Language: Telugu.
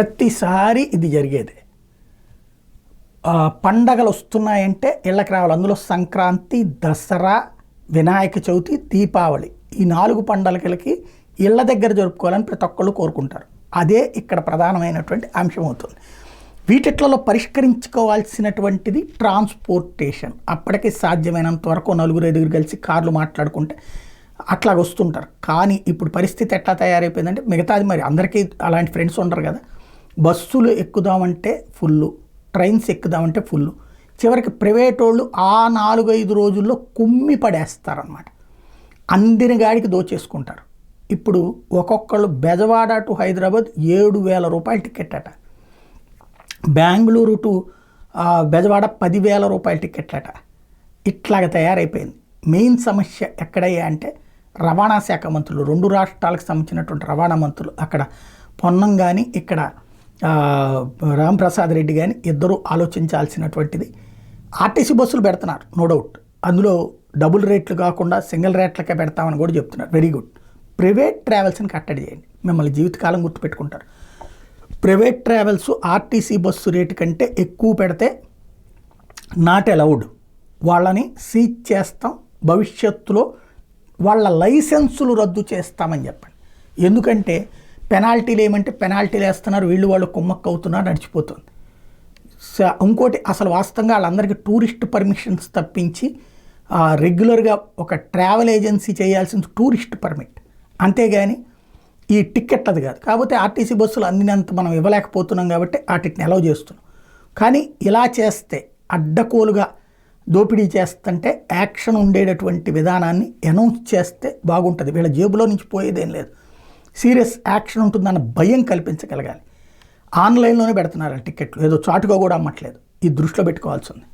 ప్రతిసారి ఇది జరిగేది. పండగలు వస్తున్నాయంటే ఇళ్ళకి రావాలి. అందులో సంక్రాంతి, దసరా, వినాయక చవితి, దీపావళి, ఈ 4 పండగలకి ఇళ్ళ దగ్గర జరుపుకోవాలని ప్రతి ఒక్కళ్ళు కోరుకుంటారు. అదే ఇక్కడ ప్రధానమైనటువంటి అంశం అవుతుంది. వీటిట్లలో పరిష్కరించుకోవాల్సినటువంటిది ట్రాన్స్పోర్టేషన్. అప్పటికి సాధ్యమైనంత వరకు 4-5 కలిసి కార్లు మాట్లాడుకుంటే అట్లా వస్తుంటారు. కానీ ఇప్పుడు పరిస్థితి ఎట్లా తయారైపోయిందంటే, మిగతాది మరి అందరికీ అలాంటి ఫ్రెండ్స్ ఉండరు కదా. బస్సులు ఎక్కుదామంటే ఫుల్లు, ట్రైన్స్ ఎక్కుదామంటే ఫుల్లు. చివరికి ప్రైవేట్ వాళ్ళు ఆ 4-5 రోజుల్లో కుమ్మి పడేస్తారనమాట. అందిన గాడికి దోచేసుకుంటారు. ఇప్పుడు ఒక్కొక్కళ్ళు బెజవాడ టు హైదరాబాద్ 7,000 రూపాయల టికెట్ అట, బెంగళూరు టు బెజవాడ 10,000 రూపాయల టికెట్ అట. ఇట్లాగ తయారైపోయింది. మెయిన్ సమస్య ఎక్కడయ్యా అంటే, రవాణా శాఖ మంత్రులు, 2 రాష్ట్రాలకు సంబంధించినటువంటి రవాణా మంత్రులు, అక్కడ పొన్నం కానీ ఇక్కడ రాంప్రసాద్ రెడ్డి కానీ ఇద్దరూ ఆలోచించాల్సినటువంటిది. ఆర్టీసీ బస్సులు పెడుతున్నారు, నో డౌట్. అందులో డబుల్ రేట్లు కాకుండా సింగిల్ రేట్లకే పెడతామని కూడా చెప్తున్నారు. Very good. ప్రైవేట్ ట్రావెల్స్ని కట్టడి చేయండి, మిమ్మల్ని జీవితకాలం గుర్తుపెట్టుకుంటారు. Private travels RTC bus rate కంటే ఎక్కువ పెడితే నాట్ అలౌడ్, వాళ్ళని సీజ్ చేస్తాం, భవిష్యత్తులో వాళ్ళ లైసెన్సులు రద్దు చేస్తామని చెప్పండి. ఎందుకంటే పెనాల్టీలు ఏమంటే పెనాల్టీలు వేస్తున్నారు, వాళ్ళు కుమ్మక్క అవుతున్నారు, నడిచిపోతుంది. ఇంకోటి, అసలు వాస్తవంగా వాళ్ళందరికీ టూరిస్ట్ పర్మిషన్స్ తప్పించి రెగ్యులర్గా ఒక ట్రావెల్ ఏజెన్సీ చేయాల్సిన టూరిస్ట్ పర్మిట్, అంతేగాని ఈ టికెట్ అది కాదు. కాకపోతే ఆర్టీసీ బస్సులు అందినంత మనం ఇవ్వలేకపోతున్నాం కాబట్టి వాటిని అలౌ చేస్తున్నాం. కానీ ఇలా చేస్తే అడ్డకోలుగా దోపిడీ చేస్తుంటే యాక్షన్ ఉండేటటువంటి విధానాన్ని అనౌన్స్ చేస్తే బాగుంటుంది. వీళ్ళ జేబులో నుంచి పోయేదేం లేదు, సీరియస్ యాక్షన్ ఉంటుందన్న భయం కల్పించగలగాలి. ఆన్లైన్లోనే పెడుతున్నారు టికెట్లు, ఏదో చాటుగా కూడా అమ్మట్లేదు. ఇది దృష్టిలో పెట్టుకోవాల్సి ఉంది.